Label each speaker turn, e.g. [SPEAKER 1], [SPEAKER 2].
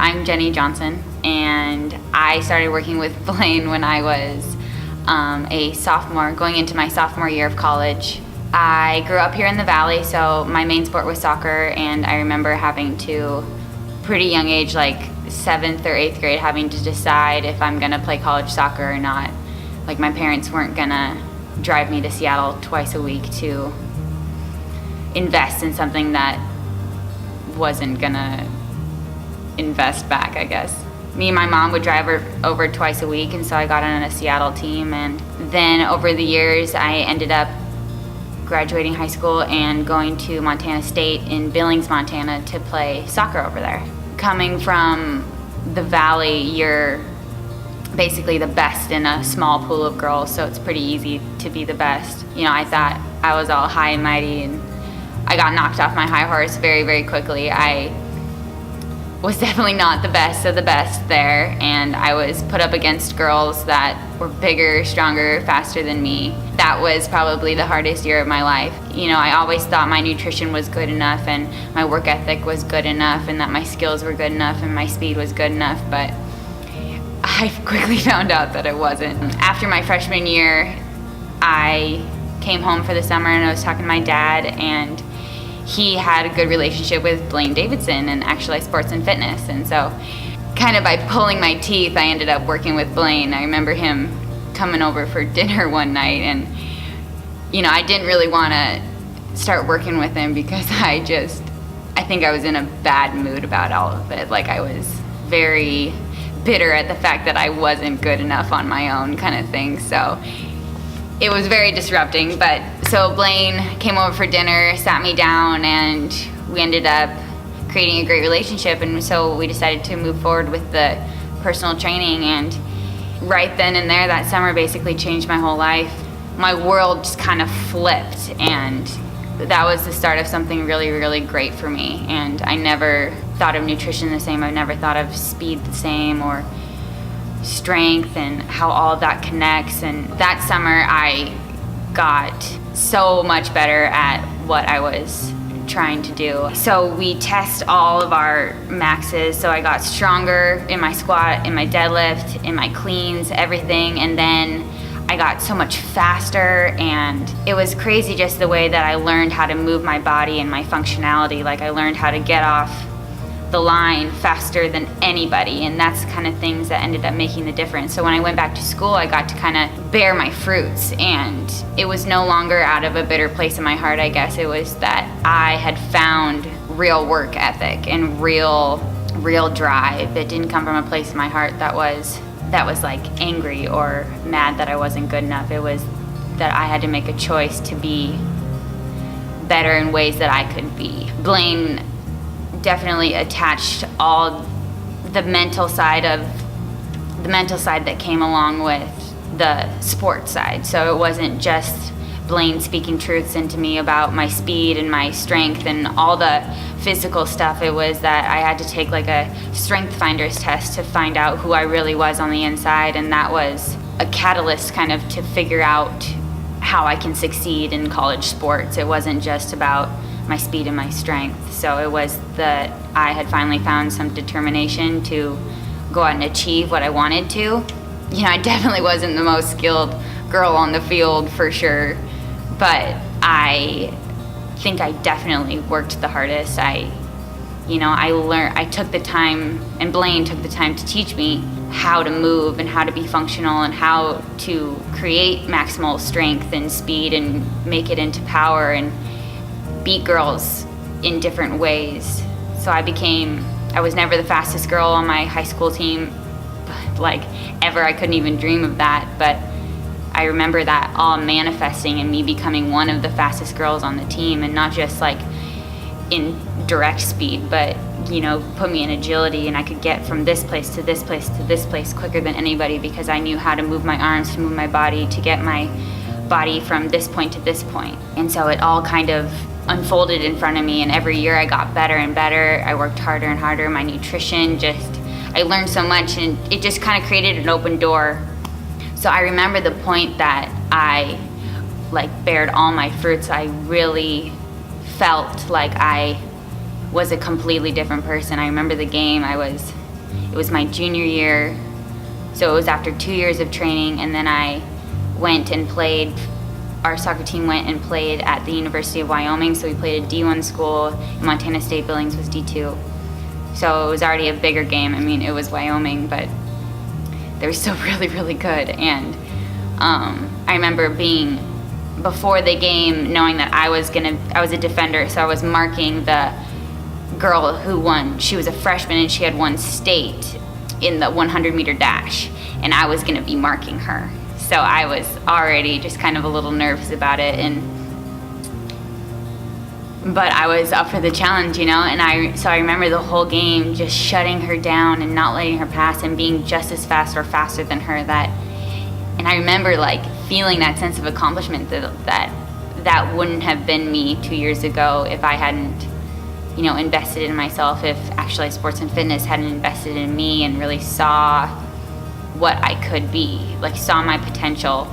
[SPEAKER 1] I'm Jenny Johnson, and I started working with Blaine when I was a sophomore, going into my sophomore year of college. I grew up here in the Valley, so my main sport was soccer, and I remember having to, pretty young age, like 7th or 8th grade, having to decide if I'm gonna play college soccer or not. Like, my parents weren't gonna drive me to Seattle twice a week to invest in something that wasn't gonna invest back, I guess. Me and my mom would drive over twice a week, and so I got on a Seattle team. And then over the years, I ended up graduating high school and going to Montana State in Billings, Montana to play soccer over there. Coming from the Valley, you're basically the best in a small pool of girls, so it's pretty easy to be the best. You know, I thought I was all high and mighty, and I got knocked off my high horse very, very quickly. I was definitely not the best of the best there, and I was put up against girls that were bigger, stronger, faster than me. That was probably the hardest year of my life. You know, I always thought my nutrition was good enough and my work ethic was good enough and that my skills were good enough and my speed was good enough, but I quickly found out that it wasn't. After my freshman year, I came home for the summer and I was talking to my dad, and he had a good relationship with Blaine Davidson and Actualize Sports and Fitness. And so kind of by pulling my teeth, I ended up working with Blaine. I remember him coming over for dinner one night, and you know, I didn't really want to start working with him because I think I was in a bad mood about all of it. Like, I was very bitter at the fact that I wasn't good enough on my own, kind of thing. So it was very disrupting. But so Blaine came over for dinner, sat me down, and we ended up creating a great relationship. And so we decided to move forward with the personal training. And right then and there, that summer basically changed my whole life. My world just kind of flipped, and that was the start of something really, really great for me. And I never thought of nutrition the same. I never thought of speed the same, or strength, and how all of that connects. And that summer I got so much better at what I was trying to do. So we test all of our maxes. So I got stronger in my squat, in my deadlift, in my cleans, everything. And then I got so much faster, and it was crazy just the way that I learned how to move my body and my functionality. Like, I learned how to get off the line faster than anybody, and that's the kind of things that ended up making the difference. So when I went back to school, I got to kind of bear my fruits, and it was no longer out of a bitter place in my heart, I guess. It was that I had found real work ethic and real drive. It didn't come from a place in my heart that was like angry or mad that I wasn't good enough. It was that I had to make a choice to be better in ways that I could be. Blaine definitely attached all the mental side that came along with the sports side. So it wasn't just Blaine speaking truths into me about my speed and my strength and all the physical stuff. It was that I had to take like a strength finders test to find out who I really was on the inside, and that was a catalyst kind of to figure out how I can succeed in college sports. It wasn't just about my speed and my strength. So it was that I had finally found some determination to go out and achieve what I wanted to. You know, I definitely wasn't the most skilled girl on the field for sure, but I think I definitely worked the hardest. I took the time, and Blaine took the time to teach me how to move and how to be functional and how to create maximal strength and speed and make it into power and beat girls in different ways. So I was never the fastest girl on my high school team, like ever. I couldn't even dream of that, but I remember that all manifesting and me becoming one of the fastest girls on the team, and not just like in direct speed, but you know, put me in agility, and I could get from this place to this place to this place quicker than anybody because I knew how to move my arms, to move my body, to get my body from this point to this point. And so it all kind of unfolded in front of me, and every year I got better and better. I worked harder and harder. My nutrition I learned so much, and it just kind of created an open door. So I remember the point that I bared all my fruits. I really felt like I was a completely different person. I remember the game. I was It was my junior year, so it was after 2 years of training, and then I went and played. Our soccer team went and played at the University of Wyoming, so we played at D1 school. Montana State Billings was D2. So it was already a bigger game. I mean, it was Wyoming, but they were still really, really good. And I remember being, before the game, knowing that I was a defender, so I was marking the girl who won. She was a freshman and she had won state in the 100-meter dash, and I was gonna be marking her. So I was already just kind of a little nervous about it, but I was up for the challenge, and I remember the whole game just shutting her down and not letting her pass and being just as fast or faster than her. And I remember like feeling that sense of accomplishment that wouldn't have been me 2 years ago if I hadn't, invested in myself, if Actualize Sports and Fitness hadn't invested in me and really saw what I could be, like saw my potential.